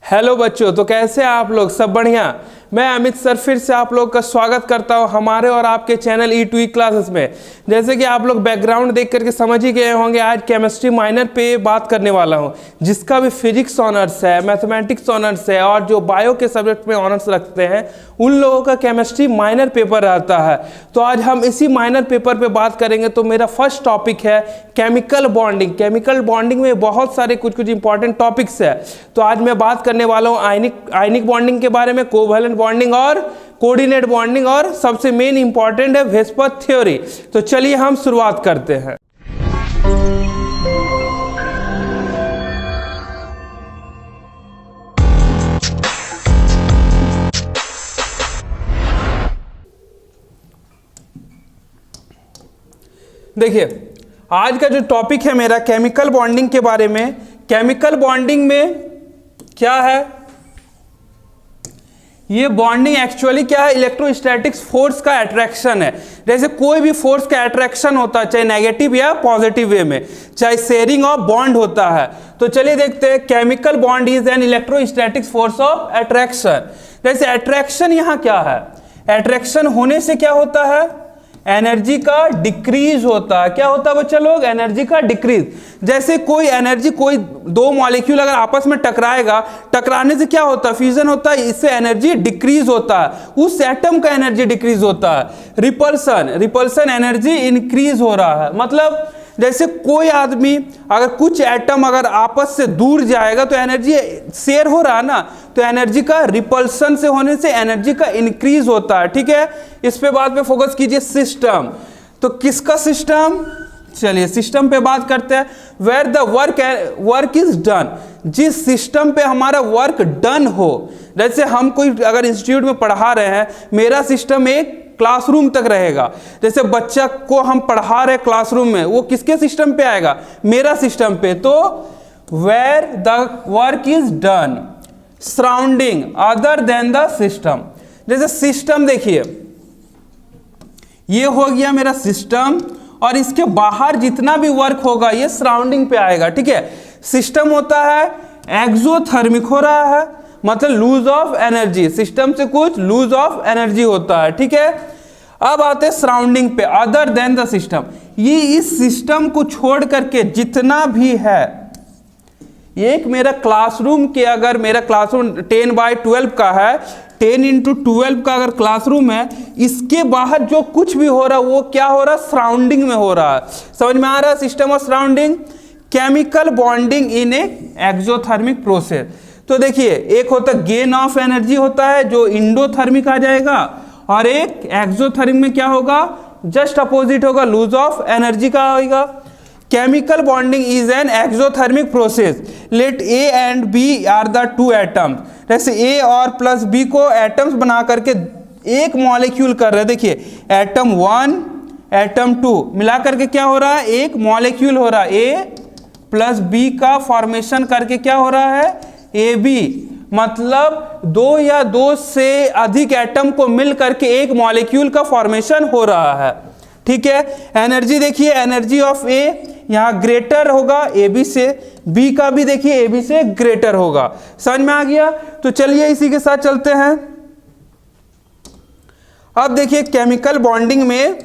Hello बच्चों, तो कैसे हैं आप लोग? सब बढ़िया। मैं अमित सर फिर से आप लोग का स्वागत करता हूं हमारे और आपके चैनल E2E क्लासेस में। जैसे कि आप लोग बैकग्राउंड देख करके समझ ही गए होंगे, आज केमिस्ट्री माइनर पे बात करने वाला हूं। जिसका भी फिजिक्स ऑनर्स है, मैथमेटिक्स ऑनर्स है और जो बायो के सब्जेक्ट में ऑनर्स रखते हैं, उन लोगों का केमिस्ट्री माइनर पेपर रहता है। तो आज हम इसी माइनर पेपर पे बात करेंगे। तो मेरा फर्स्ट टॉपिक है केमिकल बॉन्डिंग। केमिकल बॉन्डिंग में बहुत सारे कुछ इंपॉर्टेंट टॉपिक्स है। तो आज मैं बात करने वाला हूँ आयनिक बॉन्डिंग के बारे में, कोवैलेंट बॉन्डिंग और कोऑर्डिनेट बॉन्डिंग, और सबसे मेन इंपॉर्टेंट है वेस्पर थ्योरी। तो चलिए हम शुरुआत करते हैं। देखिए, आज का जो टॉपिक है मेरा केमिकल बॉन्डिंग के बारे में। केमिकल बॉन्डिंग में क्या है? ये बॉन्डिंग एक्चुअली क्या है? इलेक्ट्रोस्टैटिक्स फोर्स का अट्रैक्शन है। जैसे कोई भी फोर्स का अट्रैक्शन होता है, चाहे नेगेटिव या पॉजिटिव वे में, चाहे शेयरिंग ऑफ बॉन्ड होता है। तो चलिए देखते हैं, chemical bond is an electrostatics force of attraction. जैसे अट्रैक्शन यहाँ क्या है? अट्रैक्शन होने से क्या होता है? एनर्जी का डिक्रीज होता है। क्या होता है बच्चा लोग? एनर्जी का डिक्रीज। जैसे कोई एनर्जी, कोई दो मॉलिक्यूल अगर आपस में टकराएगा, टकराने से क्या होता है? फ्यूजन होता है, इससे एनर्जी डिक्रीज होता है, उस एटम का एनर्जी डिक्रीज होता है। रिपल्सन एनर्जी इंक्रीज हो रहा है। मतलब जैसे कोई आदमी अगर कुछ एटम अगर आपस से दूर जाएगा तो एनर्जी शेयर हो रहा है ना, तो एनर्जी का रिपल्सन से होने से एनर्जी का इंक्रीज होता है। ठीक है, इस पे बात पे फोकस कीजिए। सिस्टम, तो किसका सिस्टम? चलिए सिस्टम पे बात करते हैं। Where the work is done, जिस सिस्टम पे हमारा वर्क डन हो। जैसे हम कोई अगर इंस्टीट्यूट में पढ़ा रहे हैं, मेरा सिस्टम एक क्लासरूम तक रहेगा। जैसे बच्चा को हम पढ़ा रहे क्लासरूम में, वो किसके सिस्टम पे आएगा? मेरा सिस्टम पे। तो where the work is done surrounding other than the system. जैसे सिस्टम देखिए, ये हो गया मेरा सिस्टम, और इसके बाहर जितना भी वर्क होगा ये सराउंडिंग पे आएगा। ठीक है, सिस्टम होता है एक्सोथर्मिक हो रहा है, मतलब लूज ऑफ एनर्जी। सिस्टम से कुछ लूज ऑफ एनर्जी होता है। ठीक है, अब आते हैं सराउंडिंग पे, अदर देन द सिस्टम। ये इस सिस्टम को छोड़ करके जितना भी है, एक मेरा क्लासरूम के, अगर मेरा क्लासरूम 10/12 का है, 10x12 का अगर क्लासरूम है, इसके बाहर जो कुछ भी हो रहा है वो क्या हो रहा है? सराउंडिंग में हो रहा है। समझ में आ रहा है? सिस्टम और surrounding. Chemical bonding in A exothermic process. तो देखिए, एक होता गेन ऑफ एनर्जी होता है जो इंडोथर्मिक आ जाएगा, और एक एक्सोथर्मिक में क्या होगा? जस्ट अपोजिट होगा, लूज ऑफ एनर्जी का होगा। Chemical bonding is an exothermic process. Let A and B are the two atoms. जैसे ए और प्लस बी को एटम्स बना करके एक मॉलिक्यूल कर रहे हैं। देखिए, एटम 1 एटम 2 मिला करके क्या हो रहा है? एक मॉलिक्यूल हो रहा है। ए प्लस बी का फॉर्मेशन करके क्या हो रहा है? A B. मतलब दो या दो से अधिक एटम को मिल करके एक मॉलिक्यूल का फॉर्मेशन हो रहा है। ठीक है, एनर्जी देखिए, एनर्जी ऑफ ए यहाँ ग्रेटर होगा ए बी से, बी का भी देखिए ए बी से ग्रेटर होगा। समझ में आ गया? तो चलिए इसी के साथ चलते हैं। अब देखिए, केमिकल बॉन्डिंग में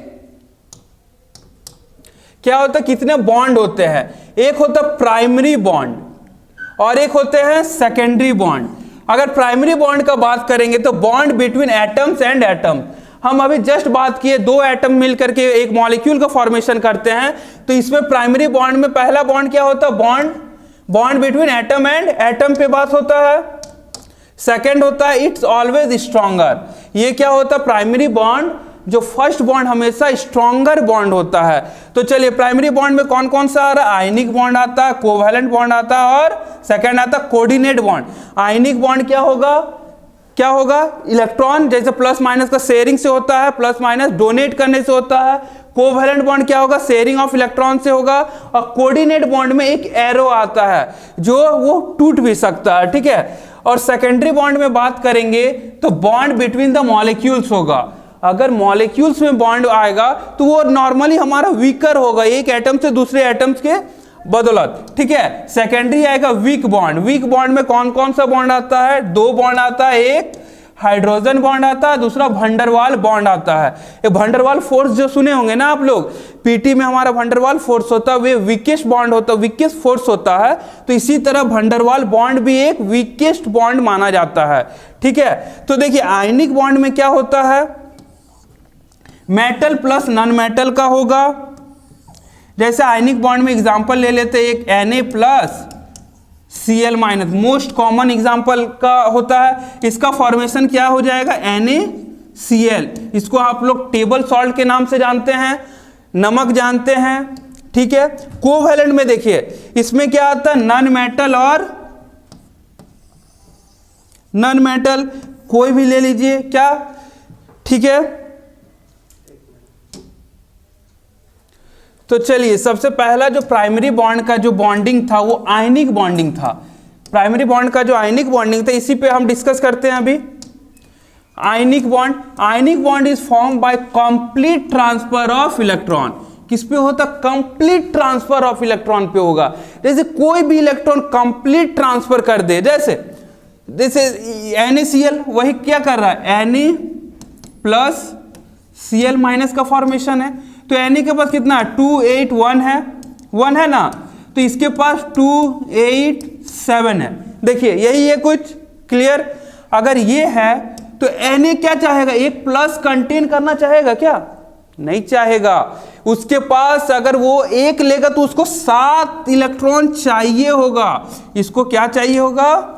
क्या होता है? कितने बॉन्ड होते हैं? एक होता है प्राइमरी बॉन्ड और एक होते हैं सेकेंडरी बॉन्ड। अगर प्राइमरी बॉन्ड का बात करेंगे तो bond between atoms and atom. हम अभी जस्ट बात किए, दो एटम मिलकर के एक मॉलिक्यूल का फॉर्मेशन करते हैं। तो इसमें प्राइमरी बॉन्ड में पहला बॉन्ड क्या होता है? Bond between atom and atom पे बात होता है। सेकेंड होता है इट्स ऑलवेज स्ट्रॉन्गर। ये क्या होता है? प्राइमरी बॉन्ड, जो फर्स्ट बॉन्ड हमेशा स्ट्रॉन्गर बॉन्ड होता है। तो चलिए, प्राइमरी बॉन्ड में कौन कौन सा आ रहा है? आयनिक बॉन्ड आता है, कोवैलेंट बॉन्ड आता है, और सेकंड आता है कोऑर्डिनेट बॉन्ड। आयनिक बॉन्ड क्या होगा? इलेक्ट्रॉन, जैसे प्लस माइनस का शेयरिंग से होता है, प्लस माइनस डोनेट करने से होता है। कोवैलेंट बॉन्ड क्या होगा? शेयरिंग ऑफ इलेक्ट्रॉन से होगा। और कोऑर्डिनेट बॉन्ड में एक एरो आता है जो वो टूट भी सकता है। ठीक है, और सेकेंडरी बॉन्ड में बात करेंगे तो बॉन्ड बिटवीन द मॉलिक्यूल्स होगा। अगर मॉलिक्यूल्स में बॉन्ड आएगा तो वो नॉर्मली हमारा वीकर होगा, एक एटम से दूसरे एटम्स के बदौलत, ठीक है। सेकेंडरी आएगा वीक बॉन्ड। वीक बॉन्ड में कौन कौन सा बॉन्ड आता है? 2 बॉन्ड आता है, एक हाइड्रोजन बॉन्ड आता है, दूसरा वंडरवाल बॉन्ड आता है। ये वंडरवाल फोर्स जो सुने होंगे ना आप लोग, पीटी में हमारा वंडरवाल फोर्स होता है, वे वीकेस्ट बॉन्ड होता है, वीकेस्ट फोर्स होता है। तो इसी तरह वंडरवाल बॉन्ड भी एक वीकेस्ट बॉन्ड माना जाता है, ठीक है। तो देखिए आयनिक बॉन्ड में क्या होता है, मेटल प्लस नॉन मेटल का होगा। जैसे आयनिक बॉन्ड में एग्जांपल ले लेते हैं, एक Na plus Cl minus, most common example का होता है। इसका फॉर्मेशन क्या हो जाएगा? NaCl। इसको आप लोग टेबल सॉल्ट के नाम से जानते हैं, नमक जानते हैं, ठीक है। कोवैलेंट में देखिए इसमें क्या आता है, नॉन मेटल और नॉन मेटल कोई भी ले लीजिए, क्या, ठीक है। तो चलिए सबसे पहला जो प्राइमरी बॉन्ड का जो बॉन्डिंग था वो आयनिक बॉन्डिंग था। प्राइमरी बॉन्ड का जो आयनिक बॉन्डिंग था इसी पे हम डिस्कस करते हैं अभी। Ionic bond is form by complete transfer of electron. किस पे होता? कंप्लीट ट्रांसफर ऑफ इलेक्ट्रॉन पे होगा। जैसे कोई भी इलेक्ट्रॉन कंप्लीट ट्रांसफर कर दे, जैसे NaCl, वही क्या कर रहा है, Na प्लस Cl माइनस का फॉर्मेशन है। तो Na के पास कितना है, 281 है, 1 है ना, तो इसके पास 287 है। देखिए यही है कुछ क्लियर। अगर ये है तो Na क्या चाहेगा, एक प्लस कंटेन करना चाहेगा क्या? नहीं चाहेगा। उसके पास अगर वो 1 लेगा तो उसको 7 इलेक्ट्रॉन चाहिए होगा। इसको क्या चाहिए होगा,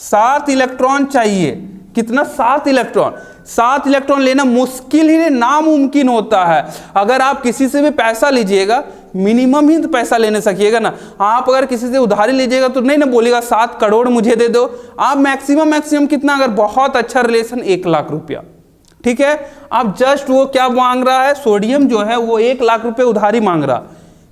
7 इलेक्ट्रॉन चाहिए। कितना? 7 इलेक्ट्रॉन। 7 इलेक्ट्रॉन लेना मुश्किल ही नामुमकिन होता है। अगर आप किसी से भी पैसा लीजिएगा, मिनिमम ही तो पैसा लेने सकिएगा ना। आप अगर किसी से उधारी लीजिएगा तो नहीं ना बोलेगा 7 करोड़ मुझे दे दो। आप मैक्सिमम कितना, अगर बहुत अच्छा रिलेशन 1 लाख रुपया, ठीक है। आप जस्ट वो क्या मांग रहा है, सोडियम जो है वो 1 लाख रुपये उधारी मांग रहा।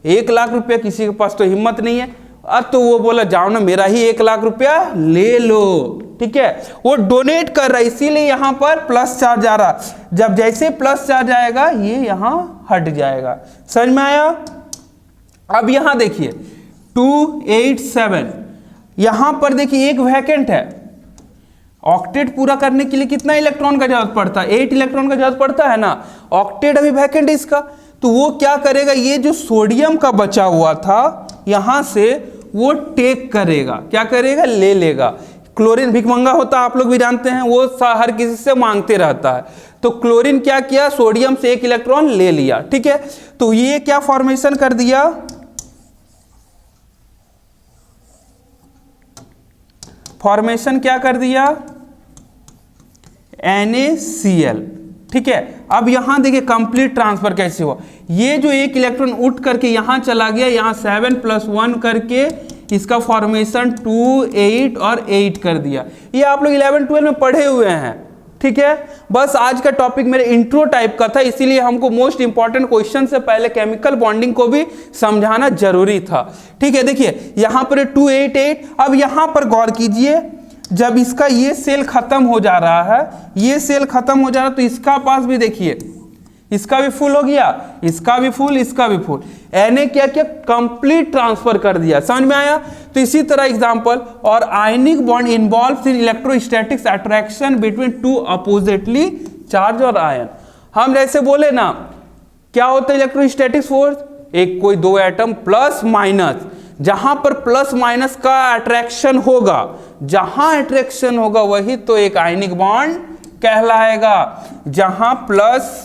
1 लाख रुपया किसी के पास तो हिम्मत नहीं है। अब तो वो बोला जाओ ना मेरा ही 1 लाख रुपया ले लो, ठीक है। वो डोनेट कर रहा है, इसीलिए यहां पर प्लस चार्ज आ रहा। जब जैसे प्लस चार्ज आएगा ये यहां हट जाएगा। समझ में आया? अब यहां देखिए 287, यहां पर देखिए एक वैकेंट है। ऑक्टेट पूरा करने के लिए कितना इलेक्ट्रॉन का जरूरत पड़ता है? 8 इलेक्ट्रॉन का जरूरत पड़ता है ना। ऑक्टेट अभी वैकेंट इसका, तो वो क्या करेगा, ये जो सोडियम का बचा हुआ था यहां से वो टेक करेगा। क्या करेगा? ले लेगा। क्लोरीन भिखमंगा होता है, आप लोग भी जानते हैं, वो हर किसी से मांगते रहता है। तो क्लोरीन क्या किया, सोडियम से 1 इलेक्ट्रॉन ले लिया, ठीक है। तो ये क्या फॉर्मेशन कर दिया, फॉर्मेशन क्या कर दिया, NaCl, ठीक है। अब यहां देखिए कंप्लीट ट्रांसफर कैसे हुआ। ये जो 1 इलेक्ट्रॉन उठ करके यहां चला गया, यहां 7 + 1 करके इसका फॉर्मेशन 2, 8 और 8 कर दिया। ये आप लोग 11-12 में पढ़े हुए हैं, ठीक है। बस आज का टॉपिक मेरे इंट्रो टाइप का था, इसीलिए हमको मोस्ट इंपॉर्टेंट क्वेश्चन से पहले केमिकल बॉन्डिंग को भी समझाना जरूरी था, ठीक है। देखिए यहां पर 288। अब यहां पर गौर कीजिए, जब इसका ये सेल खत्म हो जा रहा है, ये सेल खत्म हो जा रहा है, तो इसका पास भी देखिए इसका भी फुल हो गया, इसका भी फुल, इसका भी फुल। Na क्या किया, कंप्लीट ट्रांसफर कर दिया। समझ में आया? तो इसी तरह एग्जांपल, और ionic bond involves in electrostatics attraction between 2 oppositely charge और आयन। हम जैसे बोले ना, क्या होता है इलेक्ट्रोस्टैटिक्स फोर्स, एक कोई 2 एटम प्लस माइनस, जहां पर प्लस माइनस का अट्रैक्शन होगा, जहां अट्रैक्शन होगा वही तो एक आयनिक बॉन्ड कहलाएगा। जहां प्लस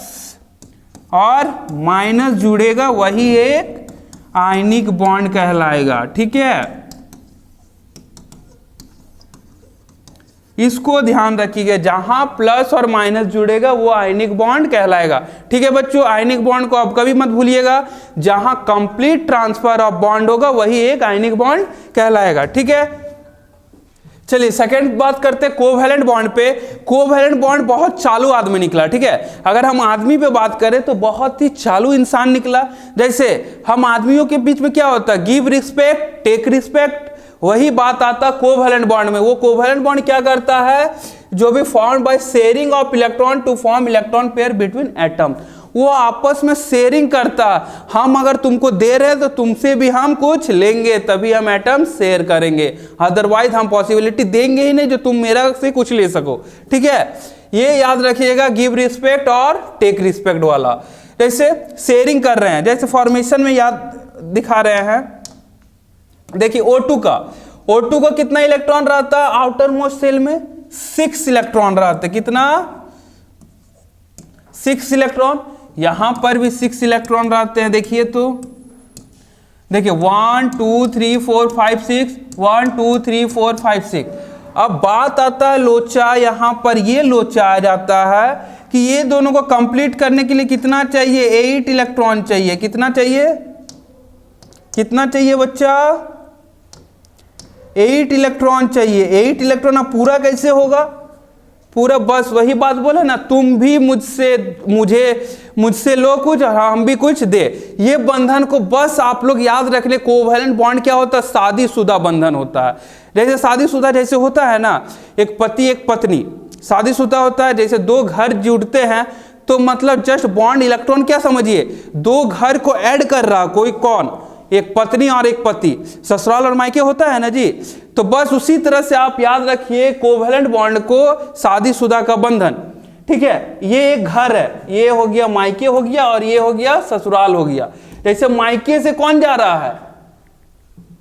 और माइनस जुड़ेगा वही एक आयनिक बॉन्ड कहलाएगा, ठीक है। इसको ध्यान रखिएगा, जहां प्लस और माइनस जुड़ेगा वो आयनिक बॉन्ड कहलाएगा, ठीक है बच्चों। आयनिक बॉन्ड को आप कभी मत भूलिएगा, जहां कंप्लीट ट्रांसफर ऑफ बॉन्ड होगा वही एक आयनिक बॉन्ड कहलाएगा, ठीक है। चलिए सेकंड बात करते हैं कोवैलेंट बॉन्ड पे। कोवैलेंट बॉन्ड बहुत चालू आदमी निकला, ठीक है। अगर हम आदमी पे बात करें तो बहुत ही चालू इंसान निकला। जैसे हम आदमियों के बीच में क्या होता है, गिव रिस्पेक्ट टेक रिस्पेक्ट, वही बात आता कोवैलेंट बॉन्ड में। वो कोवैलेंट बॉन्ड क्या करता है, जो भी form by sharing of electron to form electron pair between atom, वो आपस में शेयरिंग करता है। हम अगर तुमको दे रहे हैं तो तुमसे भी हम कुछ लेंगे, तभी हम एटम शेयर करेंगे, अदरवाइज हम पॉसिबिलिटी देंगे ही नहीं जो तुम मेरा से कुछ ले सको। ठीक है, ये याद रखिएगा, गिव रिस्पेक्ट और टेक रिस्पेक्ट वाला। जैसे शेयरिंग कर रहे हैं, जैसे फॉर्मेशन में याद दिखा रहे हैं, देखिए O2 का कितना इलेक्ट्रॉन रहता है आउटर मोस्ट सेल में? 6 इलेक्ट्रॉन रहते। कितना? 6 इलेक्ट्रॉन। यहां पर भी 6 इलेक्ट्रॉन रहते हैं। देखिए तो देखिए 1 2 3 4 5 6, 1 2 3 4 5 6। अब बात आता है लोचा, यहां पर ये लोचा आ जाता है कि ये दोनों को कंप्लीट करने के लिए कितना चाहिए? 8 इलेक्ट्रॉन चाहिए। कितना चाहिए? कितना चाहिए बच्चा? 8 इलेक्ट्रॉन चाहिए। 8 इलेक्ट्रॉन अब पूरा कैसे होगा? पूरा बस वही बात बोले ना, तुम भी मुझसे लो कुछ, हम भी कुछ दे। ये बंधन को बस आप लोग याद रख ले। कोवैलेंट बॉन्ड क्या होता है? शादीशुदा बंधन होता है। जैसे शादीशुदा जैसे होता है ना, एक पति एक पत्नी शादीशुदा होता है। जैसे दो घर जुड़ते हैं तो मतलब जस्ट बॉन्ड इलेक्ट्रॉन क्या समझिए, दो घर को ऐड कर रहा कोई, कौन? एक पत्नी और एक पति। ससुराल और मायके होता है ना जी। तो बस उसी तरह से आप याद रखिए कोवैलेंट बॉन्ड को शादीशुदा का बंधन। ठीक है, ये एक घर है, ये हो गया मायके हो गया और ये हो गया ससुराल हो गया। जैसे मायके से कौन जा रहा है?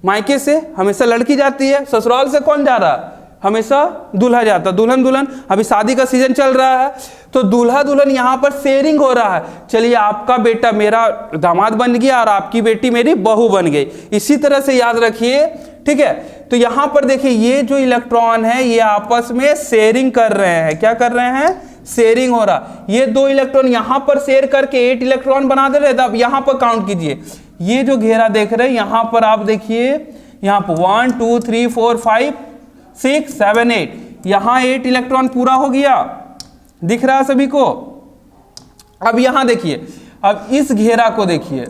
मायके से हमेशा लड़की जाती है। ससुराल से कौन जा रहा है? हमेशा दूल्हा जाता। दुल्हन दुल्हन, अभी शादी का सीजन चल रहा है तो दूल्हा दुल्हन यहाँ पर शेयरिंग हो रहा है। चलिए आपका बेटा मेरा दामाद बन गया और आपकी बेटी मेरी बहू बन गई। इसी तरह से याद रखिए। ठीक है, तो यहाँ पर देखिए ये जो इलेक्ट्रॉन है ये आपस में शेयरिंग कर रहे हैं। क्या कर रहे हैं? शेयरिंग हो रहा। ये 2 इलेक्ट्रॉन यहाँ पर शेयर करके 8 इलेक्ट्रॉन बना दे रहे थे। अब यहाँ पर काउंट कीजिए, ये जो घेरा देख रहे हैं यहाँ पर आप देखिए, यहाँ पर 1 2 3 4 5 6 7 8, यहां 8 इलेक्ट्रॉन पूरा हो गया। दिख रहा है सभी को? अब यहां देखिए, अब इस घेरा को देखिए,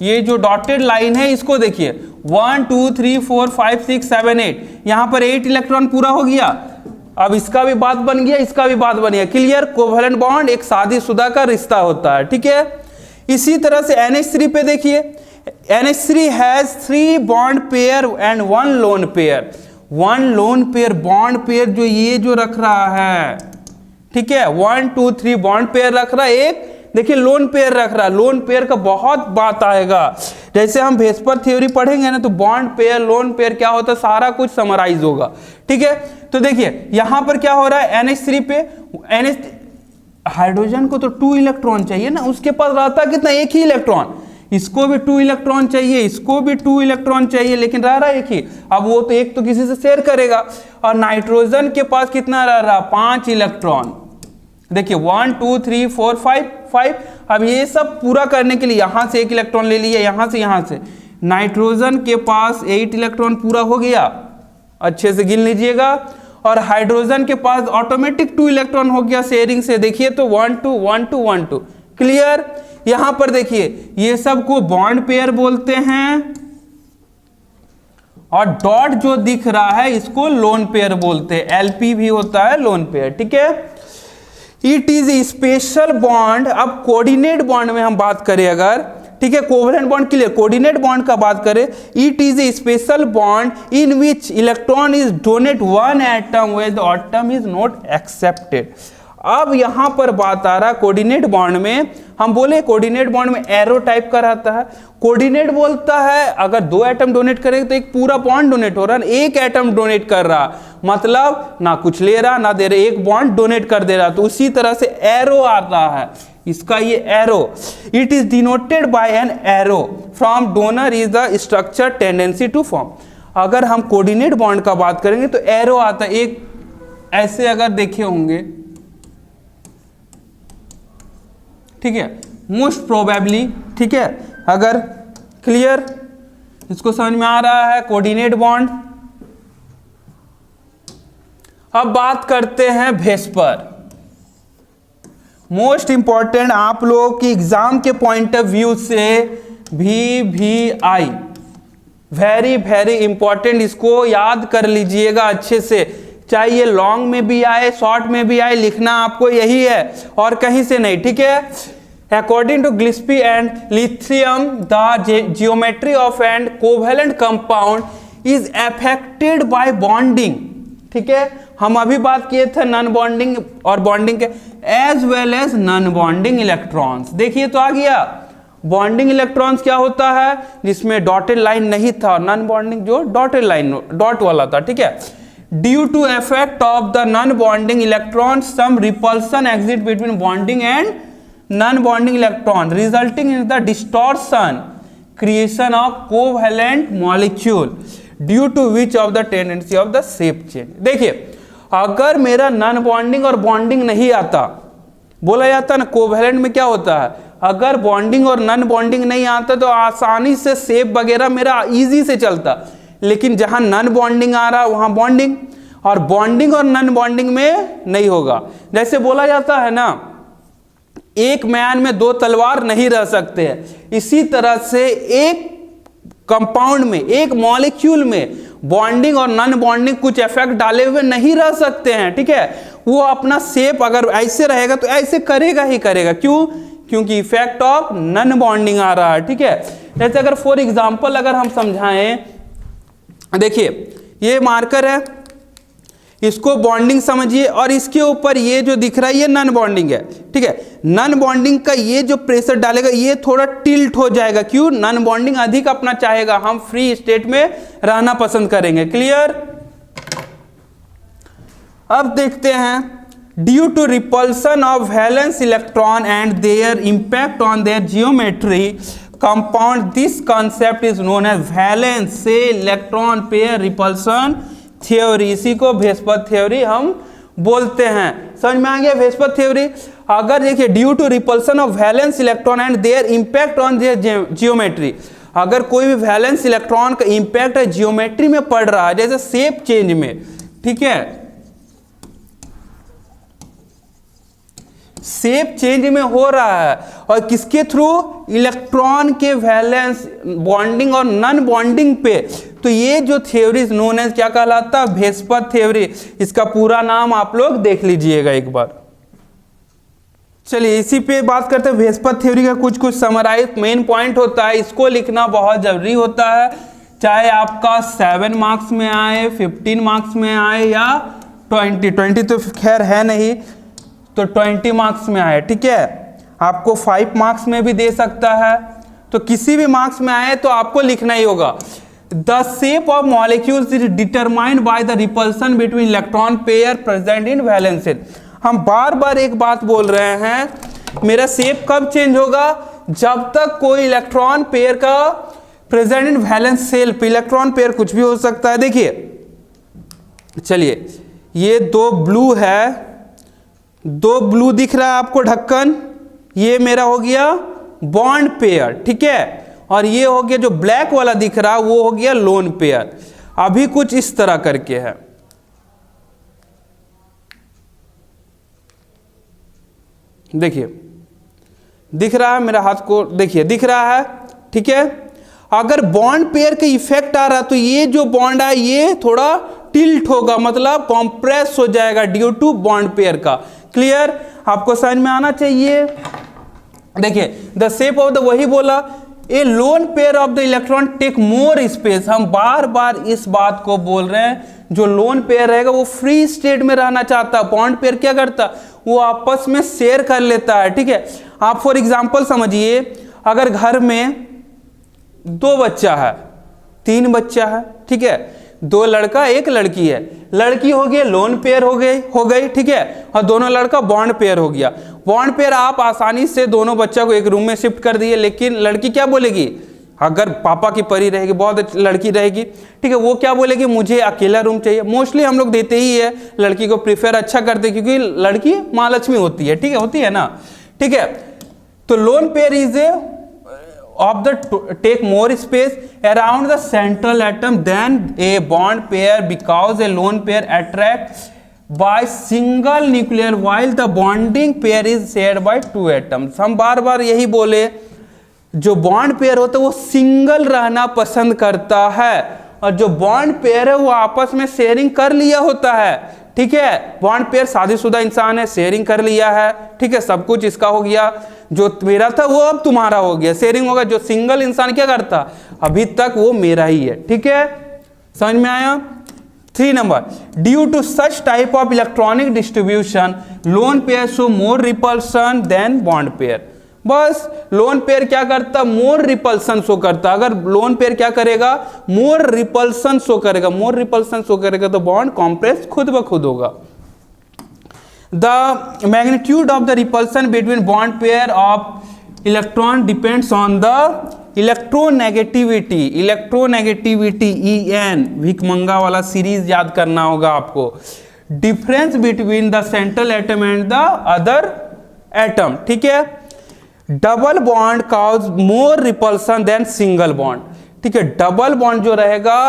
ये जो डॉटेड लाइन है इसको देखिए, 1 2 3 4 5 6 7 8, यहां पर 8 इलेक्ट्रॉन पूरा हो गया। अब इसका भी बात बन गया, इसका भी बात बन गया। क्लियर? कोवैलेंट बॉन्ड एक शादीशुदा का रिश्ता होता है। ठीक है, इसी तरह से NH3 पे देखिए, NH3 has 3 bond pair and 1 lone pair. 1 lone pair bond pair जो ये जो रख रहा है, ठीक है, 1 2 3 बॉन्ड पेयर रख रहा है, एक देखिए लोन पेयर रख रहा है। लोन पेयर का बहुत बात आएगा, जैसे हम वेस्पर थ्योरी पढ़ेंगे ना तो बॉन्ड पेयर लोन पेयर क्या होता है सारा कुछ समराइज होगा। ठीक है, तो देखिए यहां पर क्या हो रहा है, NH3 पे हाइड्रोजन को तो 2 इलेक्ट्रॉन चाहिए ना, उसके पास रहता कितना? एक ही इलेक्ट्रॉन। इसको भी 2 इलेक्ट्रॉन चाहिए, इसको भी 2 इलेक्ट्रॉन चाहिए, लेकिन रह रहा है एक ही। अब वो तो एक तो किसी से शेयर करेगा। और नाइट्रोजन के पास कितना रह रहा? 5 इलेक्ट्रॉन। देखिए 1 2 3 4 5। अब ये सब पूरा करने के लिए यहां से 1 इलेक्ट्रॉन ले लिया, यहां से नाइट्रोजन के पास 8 इलेक्ट्रॉन पूरा हो गया। अच्छे से गिन लीजिएगा। और हाइड्रोजन के पास ऑटोमेटिक 2 इलेक्ट्रॉन हो गया शेयरिंग से। देखिए तो 1 2 1 2 1 2। क्लियर? यहां पर देखिए ये सब को बॉन्ड पेयर बोलते हैं, और डॉट जो दिख रहा है इसको लोन पेयर बोलते हैं। LP भी होता है लोन पेयर। ठीक है, इट इज स्पेशल बॉन्ड। अब कोऑर्डिनेट बॉन्ड में हम बात करें अगर, ठीक है, covalent bond clear, coordinate bond का बात करें, it is a special bond in which electron is donate 1 atom when the atom is not accepted. अब यहां पर बात आ रहा है कोऑर्डिनेट बॉन्ड में, हम बोले कोऑर्डिनेट बॉन्ड में एरो टाइप का रहता है। कोऑर्डिनेट बोलता है अगर 2 एटम डोनेट करेंगे तो एक पूरा बॉन्ड डोनेट हो रहा है, एक एटम डोनेट कर रहा, मतलब ना कुछ ले रहा ना दे रहा, एक बॉन्ड डोनेट कर दे रहा। तो उसी तरह से एरो आ रहा है, इसका ये arrow, it is denoted by an arrow from donor is the structure tendency to form. अगर हम कोऑर्डिनेट बॉन्ड का बात करेंगे तो एरो आता है, एक ऐसे अगर देखे होंगे, ठीक है, मोस्ट प्रोबेबली। ठीक है, अगर क्लियर इसको समझ में आ रहा है कोऑर्डिनेट बॉन्ड। अब बात करते हैं वेस्पर, मोस्ट इंपॉर्टेंट आप लोगों की एग्जाम के पॉइंट ऑफ व्यू से VVI वेरी वेरी इंपॉर्टेंट, इसको याद कर लीजिएगा अच्छे से। चाहे ये लॉन्ग में भी आए, शॉर्ट में भी आए, लिखना आपको यही है और कहीं से नहीं, ठीक है। According to Gillespie and lithium the geometry of and covalent compound is affected by bonding, ठीक है। हम अभी बात किए थे नॉन बॉन्डिंग और बॉन्डिंग के, as well as non bonding electrons. देखिए तो आ गया बॉन्डिंग इलेक्ट्रॉन्स क्या होता है, जिसमें डॉटेड लाइन नहीं था, नॉन बॉन्डिंग जो डॉटेड लाइन डॉट वाला था, ठीक है। Due to effect of the non bonding electron some repulsion exist between bonding and non bonding electron resulting in the distortion creation of covalent molecule due to which of the tendency of the shape change. देखिए अगर मेरा non bonding और bonding नहीं आता, बोला जाता ना covalent में क्या होता है, अगर बॉन्डिंग और नॉन बॉन्डिंग नहीं आता तो आसानी से शेप वगैरह मेरा इजी से चलता, लेकिन जहां नॉन बॉन्डिंग आ रहा वहां बॉन्डिंग, और बॉन्डिंग और नॉन बॉन्डिंग में नहीं होगा। जैसे बोला जाता है ना एक म्यान में दो तलवार नहीं रह सकते हैं, इसी तरह से एक कंपाउंड में, एक मॉलिक्यूल में बॉन्डिंग और नॉन बॉन्डिंग कुछ इफेक्ट डाले हुए नहीं रह सकते हैं, ठीक है। वो अपना शेप अगर ऐसे रहेगा तो ऐसे करेगा ही करेगा, क्यों, क्योंकि इफेक्ट ऑफ नॉन बॉन्डिंग आ रहा है, ठीक है। जैसे अगर फॉर एग्जांपल अगर हम समझाएं, देखिए ये मार्कर है, इसको बॉन्डिंग समझिए और इसके ऊपर ये जो दिख रहा है ये नॉन बॉन्डिंग है, ठीक है। नॉन बॉन्डिंग का ये जो प्रेशर डालेगा ये थोड़ा टिल्ट हो जाएगा, क्यों, नॉन बॉन्डिंग अधिक अपना चाहेगा, हम फ्री स्टेट में रहना पसंद करेंगे, क्लियर। अब देखते हैं due to repulsion of valence electron and their impact on their geometry compound, this concept is known as valence shell electron pair repulsion theory. इसी को भेस्पर थ्योरी हम बोलते हैं। समझ में आ गया भेस्पर थ्योरी। अगर देखिए due to repulsion of valence electron and their impact on their geometry, अगर कोई भी वैलेंस इलेक्ट्रॉन का इंपैक्ट है जियोमेट्री में पड़ रहा है, जैसे शेप चेंज में, ठीक है, शेप चेंज में हो रहा है, और किसके थ्रू, इलेक्ट्रॉन के वैलेंस बॉन्डिंग और नॉन बॉन्डिंग पे, तो ये जो थ्योरी नोन एज क्या कहलाता है, भेस्पर थ्योरी। इसका पूरा नाम आप लोग देख लीजिएगा एक बार। चलिए इसी पे बात करते हैं, भेस्पर थ्योरी का कुछ कुछ समराइज मेन पॉइंट होता है, इसको लिखना बहुत जरूरी होता है, चाहे आपका 7 मार्क्स में आए, 15 मार्क्स में आए या 20 तो खैर है नहीं, तो 20 मार्क्स में आए, ठीक है। आपको 5 मार्क्स में भी दे सकता है, तो किसी भी मार्क्स में आए तो आपको लिखना ही होगा। The shape of molecules is determined by the repulsion between electron pair present in valence shell. हम बार बार एक बात बोल रहे हैं, मेरा शेप कब चेंज होगा, जब तक कोई इलेक्ट्रॉन पेयर का प्रेजेंट इन वैलेंस शेल पे, इलेक्ट्रॉन पेयर कुछ भी हो सकता है। देखिए चलिए ये दो ब्लू है, दो ब्लू दिख रहा है आपको ढक्कन, ये मेरा हो गया बॉन्ड पेयर, ठीक है, और ये हो गया जो ब्लैक वाला दिख रहा है वो हो गया लोन पेयर। अभी कुछ इस तरह करके है, देखिए दिख रहा है मेरा हाथ को, देखिए दिख रहा है, ठीक है। अगर बॉन्ड पेयर का इफेक्ट आ रहा तो ये जो बॉन्ड है ये थोड़ा टिल्ट होगा, मतलब कॉम्प्रेस हो जाएगा ड्यू टू बॉन्ड पेयर का, क्लियर, आपको समझ में आना चाहिए। देखिए द शेप ऑफ द, वही बोला, a lone pair of the electron take more space. हम बार बार इस बात को बोल रहे हैं, जो लोन पेयर रहेगा वो फ्री स्टेट में रहना चाहता, बॉन्ड पेयर क्या करता, वो आपस में शेयर कर लेता है, ठीक है। आप फॉर एग्जांपल समझिए, अगर घर में 2 बच्चा है, 3 बच्चा है, ठीक है, 2 लड़का 1 लड़की है, लड़की हो गई लोन पेयर हो गई, ठीक है, और दोनों लड़का बॉन्ड पेयर हो गया। बॉन्ड पेयर आप आसानी से दोनों बच्चा को एक रूम में शिफ्ट कर दिए, लेकिन लड़की क्या बोलेगी, अगर पापा की परी रहेगी, बहुत लड़की रहेगी, ठीक है, वो क्या बोलेगी, मुझे अकेला रूम चाहिए। मोस्टली हम लोग देते ही है, लड़की को प्रीफर अच्छा करते, क्योंकि लड़की माँ लक्ष्मी होती है, ठीक है, होती है ना, ठीक है। तो lone pair is a of the take more space around the central atom than a bond pair, because a lone pair attracts by single nuclear while the bonding pair is shared by 2 atoms। हम बार बार यही बोले, जो bond pair होता है वो single रहना पसंद करता है, और जो बॉन्ड पेयर है वो आपस में शेयरिंग कर लिया होता है, ठीक है। बॉन्ड पेयर शादीशुदा इंसान है, शेयरिंग कर लिया है, ठीक है, सब कुछ इसका हो गया, जो मेरा था वो अब तुम्हारा हो गया, शेयरिंग होगा। जो सिंगल इंसान क्या करता, अभी तक वो मेरा ही है, ठीक है, समझ में आया। 3 number, due to such type of electronic distribution lone pair show more repulsion than bond pair. बस लोन पेयर क्या करता, मोर रिपल्सन शो करता। अगर लोन पेयर क्या करेगा, मोर रिपल्सन शो करेगा, मोर रिपल्सन शो करेगा तो बॉन्ड कॉम्प्रेस खुद ब खुद होगा। The magnitude of the repulsion between bond pair of electron depends on the electronegativity. Electronegativity EN, भिकमंगा वाला सीरीज याद करना होगा आपको। Difference between the central atom and the other atom, ठीक है। Double bond causes more repulsion than single bond, ठीक है। डबल बॉन्ड जो रहेगा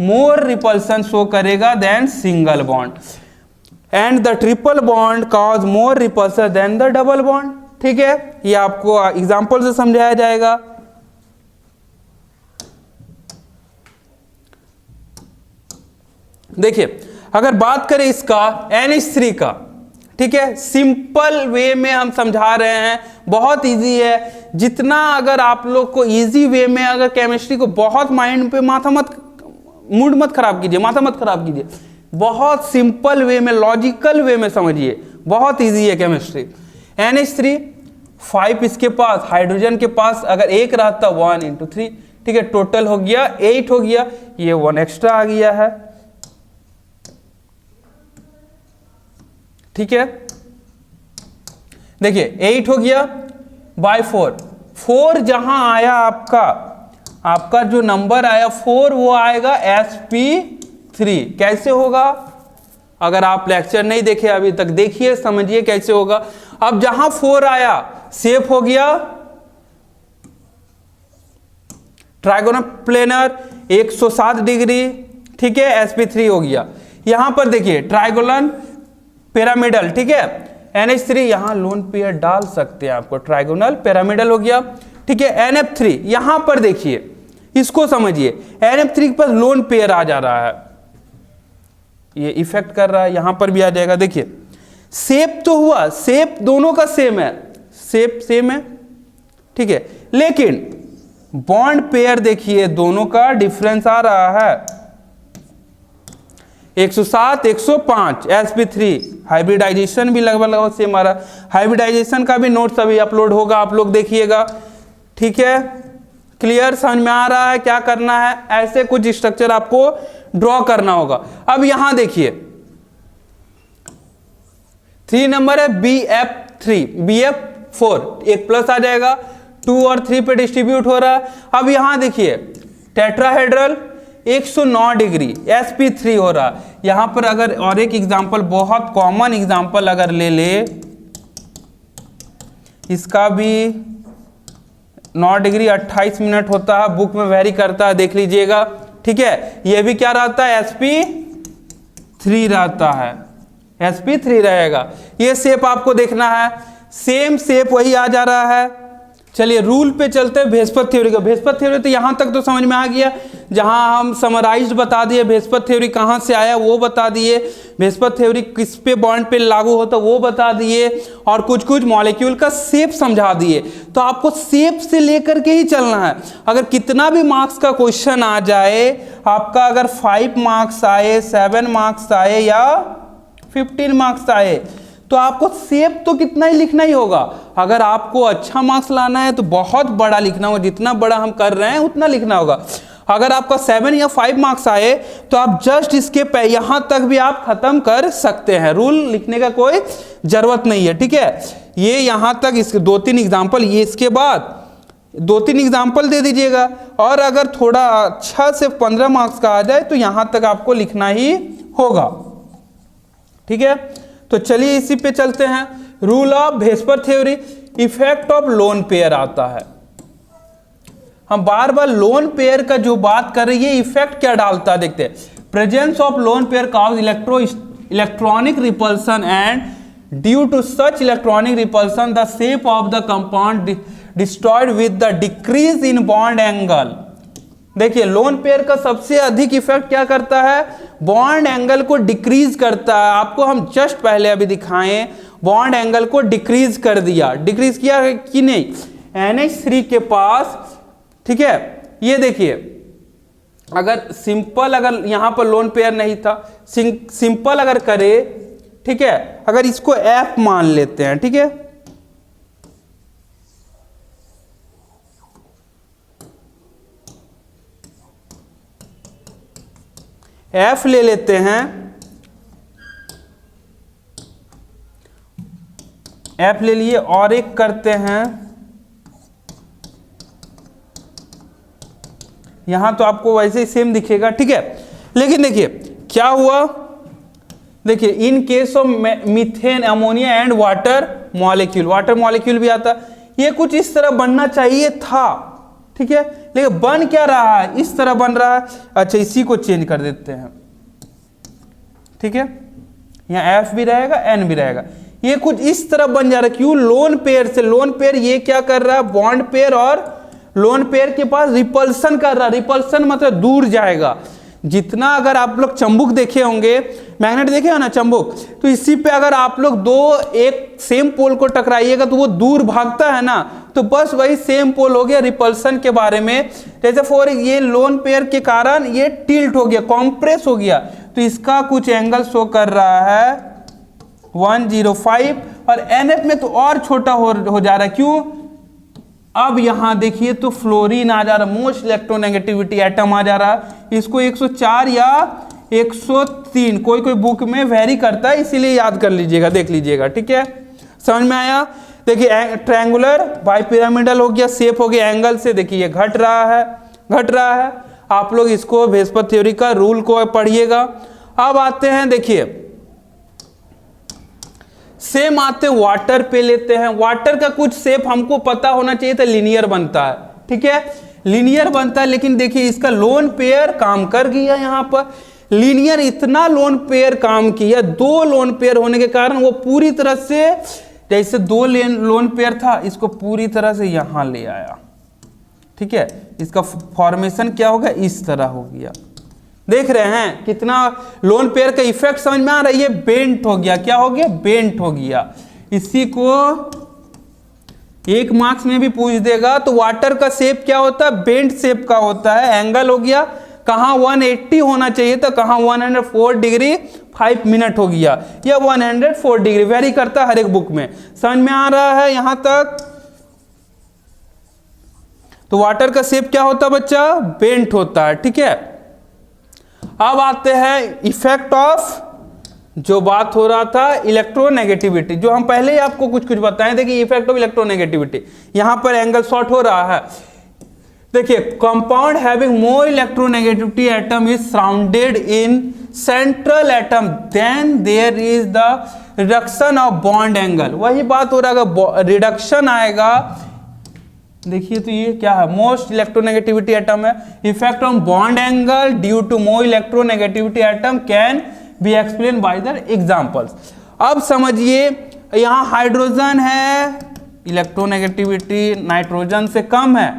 मोर रिपल्सन शो करेगा than single bond, and the triple bond causes more repulsion than the double bond, ठीक है। ये आपको एग्जांपल से समझाया जाएगा। देखिए, अगर बात करें इसका NH3 का, ठीक है, सिंपल वे में हम समझा रहे हैं, बहुत इजी है। जितना अगर आप लोग को इजी वे में, अगर केमिस्ट्री को बहुत माइंड पे मूड मत खराब कीजिए, माथा मत खराब कीजिए, बहुत सिंपल वे में, लॉजिकल वे में समझिए, बहुत इजी है केमिस्ट्री। NH3 5 इसके पास, हाइड्रोजन के पास अगर एक रहता 1 × 3, ठीक है, टोटल हो गया 8 हो गया, ये 1 एक्स्ट्रा आ गया है, ठीक है। देखिए 8 हो गया बाय 4 जहां आया आपका जो नंबर आया 4 वो आएगा sp3। कैसे होगा, अगर आप लेक्चर नहीं देखे अभी तक, देखिए समझिए कैसे होगा। अब जहां 4 आया सेफ हो गया ट्राइगोनल प्लेनर 107 डिग्री, ठीक है, sp3 हो गया। यहां पर देखिए ट्राइगोनल पिरामिडल, ठीक है, NH3 यहां लोन पेयर डाल सकते हैं आपको, ट्राइगोनल पिरामिडल हो गया, ठीक है। NF3 यहां पर देखिए, इसको समझिए, NF3 के पास लोन पेयर आ जा रहा है, ये इफेक्ट कर रहा है, यहां पर भी आ जाएगा। देखिए शेप तो हुआ, शेप दोनों का सेम है, शेप सेम है, ठीक है, लेकिन बॉन्ड पेयर देखिए दोनों का डिफरेंस आ रहा है, 107 105 sp3। हाइब्रिडाइजेशन भी लगभग सेम आ रहा है, हाइब्रिडाइजेशन का भी नोट्स अभी अपलोड होगा, आप लोग देखिएगा, ठीक है। क्लियर, समझ में आ रहा है क्या करना है, ऐसे कुछ स्ट्रक्चर आपको ड्रॉ करना होगा। अब यहां देखिए 3 नंबर है BF3, BF4 एक प्लस आ जाएगा, 2 और 3 पे डिस्ट्रीब्यूट हो रहा है। अब यहां देखिए टेट्राहेड्रल 109 डिग्री sp3 हो रहा। यहां पर अगर और एक एग्जांपल, बहुत कॉमन एग्जांपल अगर ले इसका भी 9 डिग्री 28 मिनट होता है, बुक में वेरी करता है, देख लीजिएगा, ठीक है। ये भी क्या रहता है, sp3 रहता है, sp3 रहेगा। ये शेप आपको देखना है, सेम शेप वही आ जा रहा है। चलिए रूल पे चलते हैं भेस्पर थ्योरी का। भेस्पर थ्योरी तो यहाँ तक तो समझ में आ गया, जहाँ हम समराइज्ड बता दिए, भेस्पर थ्योरी कहाँ से आया वो बता दिए, भेस्पर थ्योरी किस पे बॉन्ड पे लागू होता वो बता दिए, और कुछ कुछ मॉलिक्यूल का शेप समझा दिए। तो आपको शेप से लेकर के ही चलना है। अगर कितना भी मार्क्स का क्वेश्चन आ जाए, आपका अगर 5 मार्क्स आए, 7 मार्क्स आए या 15 मार्क्स आए, तो आपको शेप तो कितना ही लिखना ही होगा। अगर आपको अच्छा मार्क्स लाना है तो बहुत बड़ा लिखना होगा, जितना बड़ा हम कर रहे हैं उतना लिखना होगा। अगर आपका 7 या 5 मार्क्स आए तो आप जस्ट इसके यहाँ तक भी आप खत्म कर सकते हैं, रूल लिखने का कोई जरूरत नहीं है, ठीक है। ये यहाँ तक, इसके 2-3 एग्जाम्पल, ये इसके बाद 2-3 एग्जाम्पल दे दीजिएगा, और अगर थोड़ा अच्छा से 15 मार्क्स का आ जाए तो यहाँ तक आपको लिखना ही होगा, ठीक है। तो चलिए इसी पे चलते हैं। Rule of VSEPR theory, effect of lone pair आता है। हम बार बार लोन पेयर का जो बात कर रहे हैं, ये इफेक्ट क्या डालता है देखते हैं। Presence of lone pair cause electronic repulsion and due to such electronic repulsion the shape of the compound destroyed with the decrease in bond angle. देखिए लोन पेयर का सबसे अधिक इफेक्ट क्या करता है, बॉन्ड एंगल को डिक्रीज करता है। आपको हम जस्ट पहले अभी दिखाएं, बॉन्ड एंगल को डिक्रीज कर दिया, डिक्रीज किया है कि नहीं NH3 के पास, ठीक है। ये देखिए अगर सिंपल, अगर यहां पर लोन पेयर नहीं था, सिंपल अगर करे, ठीक है, अगर इसको F मान लेते हैं, ठीक है, F ले लेते हैं, F ले लिए और एक करते हैं, यहां तो आपको वैसे ही सेम दिखेगा, ठीक है। लेकिन देखिए क्या हुआ, देखिए in case of methane, ammonia and water molecule, water molecule भी आता, ये कुछ इस तरह बनना चाहिए था, ठीक है, लेकिन बन क्या रहा है, इस तरह बन रहा है। अच्छा इसी को चेंज कर देते हैं, ठीक है, यहाँ F भी रहेगा N भी रहेगा, ये कुछ इस तरह बन जा रहा है। क्यों, लोन पेयर से, लोन पेयर ये क्या कर रहा है, बॉन्ड पेयर और लोन पेयर के पास रिपल्सन कर रहा है। रिपल्सन मतलब दूर जाएगा। जितना अगर आप लोग चंबुक देखे होंगे, मैग्नेट देखे हो ना चंबुक, तो इसी पे अगर आप लोग दो एक सेम पोल को टकराइएगा तो वो दूर भागता है ना, तो बस वही सेम पोल हो गया रिपल्सन के बारे में। जैसे फॉर ये लोन पेयर के कारण ये टिल्ट हो गया, कॉम्प्रेस हो गया, तो इसका कुछ एंगल शो कर रहा है 105, और NF में तो और छोटा हो जा रहा है। क्यों, अब यहां देखिए तो फ्लोरीन आ जा रहा, मोस्ट इलेक्ट्रोनेगेटिविटी एटम आ जा रहा, इसको 104 या 103 कोई कोई बुक में वेरी करता है, इसीलिए याद कर लीजिएगा, देख लीजिएगा, ठीक है, समझ में आया। देखिए ट्रायंगुलर बाई पिरामिडल हो गया, शेप हो गया, एंगल से देखिए घट रहा है। आप लोग इसको वेस्पर थ्योरी का रूल को पढ़िएगा। अब आते हैं, देखिए सेम आते हैं वाटर पे लेते हैं। वाटर का कुछ शेप हमको पता होना चाहिए था, लीनियर बनता है, ठीक है, लीनियर बनता है, लेकिन देखिए इसका लोन पेयर काम कर गया। यहाँ पर लीनियर इतना लोन पेयर काम किया, दो लोन पेयर होने के कारण वो पूरी तरह से, जैसे दो लोन पेयर था, इसको पूरी तरह से यहां ले आया, ठीक है, इसका फॉर्मेशन क्या होगा, इस तरह हो गया। देख रहे हैं कितना लोन पेयर का इफेक्ट समझ में आ रहा है। ये बेंट हो गया, क्या हो गया, बेंट हो गया। इसी को एक मार्क्स में भी पूछ देगा, तो वाटर का शेप क्या होता है, बेंट शेप का होता है। एंगल हो गया, कहां 180 होना चाहिए था, कहां 104 डिग्री 5 मिनट हो गया, या 104 डिग्री, वेरी करता है हर एक बुक में। समझ में आ रहा है यहां तक। तो वाटर का शेप क्या होता है बच्चा, बेंट होता है, ठीक है। अब आते हैं इफेक्ट ऑफ, जो बात हो रहा था इलेक्ट्रोनेगेटिविटी, जो हम पहले ही आपको कुछ कुछ बताएं। देखिए इफेक्ट ऑफ इलेक्ट्रोनेगेटिविटी, यहां पर एंगल शॉर्ट हो रहा है। देखिए compound having more electronegativity atom is surrounded in central atom, then there is the reduction of bond angle. वही बात हो रहा है, रिडक्शन आएगा। देखिए तो ये क्या है, मोस्ट इलेक्ट्रोनेगेटिविटी एटम है। Effect on bond angle due to more electronegativity atom can be explain by the examples. अब समझिए यहां हाइड्रोजन है, इलेक्ट्रोनेगेटिविटी नाइट्रोजन से कम है,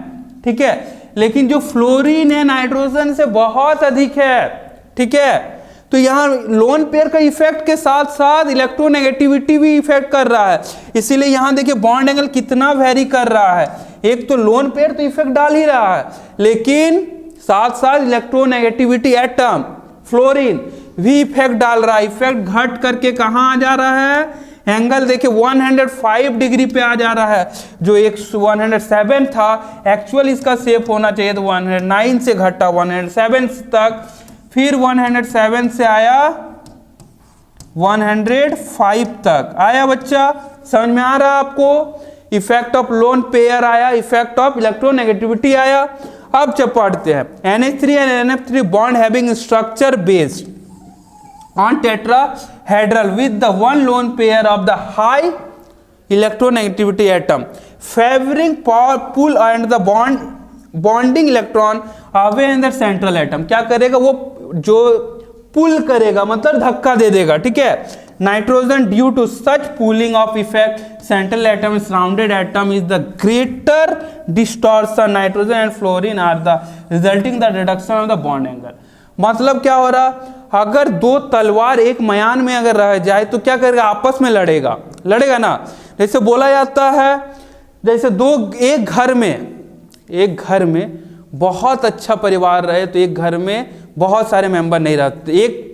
ठीक है, लेकिन जो फ्लोरीन है नाइट्रोजन से बहुत अधिक है, ठीक है। तो यहाँ लोन पेयर का इफेक्ट के साथ साथ इलेक्ट्रोनेगेटिविटी भी इफेक्ट कर रहा है, इसीलिए यहाँ देखिए बॉन्ड एंगल कितना वेरी कर रहा है। एक तो लोन पेयर तो इफेक्ट डाल ही रहा है, लेकिन साथ साथ इलेक्ट्रोनेगेटिविटी एटम फ्लोरीन भी इफेक्ट डाल रहा है। इफेक्ट घट करके कहाँ आ जा रहा है, एंगल देखिए 105 डिग्री पे आ जा रहा है, जो 107 था। एक्चुअल इसका शेप होना चाहिए तो 109 से घटा 107 तक, फिर 107 से आया 105 तक आया। बच्चा समझ में आ रहा है आपको। इफेक्ट ऑफ लोन पेयर आया, इफेक्ट ऑफ इलेक्ट्रोनेगेटिविटी आया। अब जब पढ़ते हैं NH3 and NF3 bond having structure based on tetrahedral with the one lone pair of the high electronegativity atom favoring pull and the bonding electron away in the central atom। क्या करेगा वो, जो पुल करेगा मतलब धक्का दे देगा, ठीक है, nitrogen due to such pooling of effect central atom surrounded atom is the greater distortion nitrogen and fluorine are the resulting the reduction of the bond angle. मतलब क्या हो रहा, अगर दो तलवार एक मयान में अगर रह जाए तो क्या करेगा, आपस में लड़ेगा ना। जैसे बोला जाता है, जैसे एक घर में बहुत अच्छा परिवार रहे तो एक घर में बहुत सारे मेंबर नहीं रहते।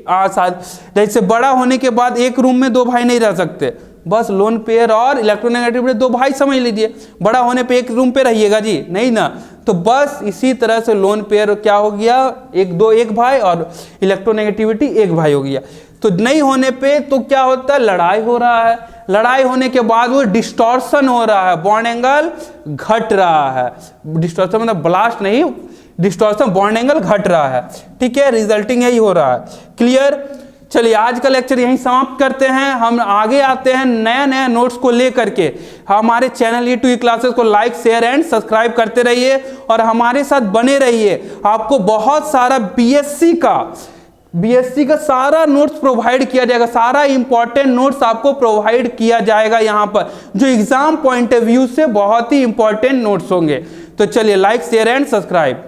जैसे बड़ा होने के बाद एक रूम में दो भाई नहीं रह सकते, बस लोन पेयर और इलेक्ट्रोनेगेटिविटी दो भाई समझ लीजिए। बड़ा होने पे एक रूम पे रहिएगा जी, नहीं ना। तो बस इसी तरह से लोन पेयर क्या हो गया, एक भाई और इलेक्ट्रोनेगेटिविटी एक भाई हो गया। तो नहीं होने पे तो क्या होता है, लड़ाई हो रहा है। लड़ाई होने के बाद वो डिस्टॉर्शन हो रहा है, बॉन्ड एंगल घट रहा है। डिस्टॉर्शन मतलब ब्लास्ट नहीं, डिस्टॉर्शन, बॉन्ड एंगल घट रहा है। ठीक है, रिजल्टिंग यही हो रहा है। क्लियर। चलिए आज का लेक्चर यहीं समाप्त करते हैं। हम आगे आते हैं नया नोट्स को लेकर के। हमारे चैनल E2E क्लासेस को लाइक शेयर एंड सब्सक्राइब करते रहिए और हमारे साथ बने रहिए। आपको बहुत सारा बीएससी का सारा नोट्स प्रोवाइड किया जाएगा, सारा इंपॉर्टेंट नोट्स आपको प्रोवाइड किया जाएगा यहाँ पर, जो एग्जाम पॉइंट ऑफ व्यू से बहुत ही इंपॉर्टेंट नोट्स होंगे। तो चलिए लाइक शेयर एंड सब्सक्राइब।